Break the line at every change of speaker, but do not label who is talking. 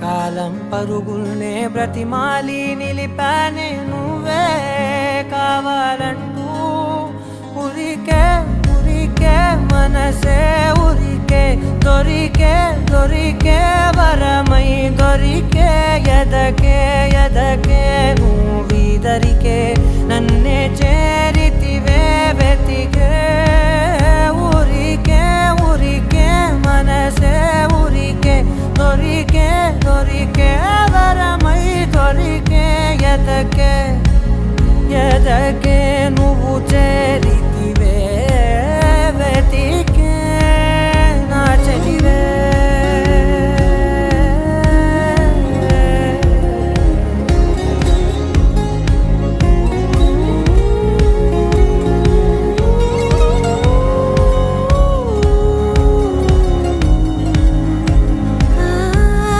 కాలం పరుగుల్నే బ్రతిమాలి నిలిపానే నువ్వే కావాలంటూ ఉరికే ఉరికే మనసే ఉరికే దొరికే వరమై దొరికే ఎదకే నువ్వీదరికే నన్నే చేరితివే వెతికే ఉరికే మనసే ఉరికే దొరికే వరమై దొరికే ఎదకే నువ్వు చేరి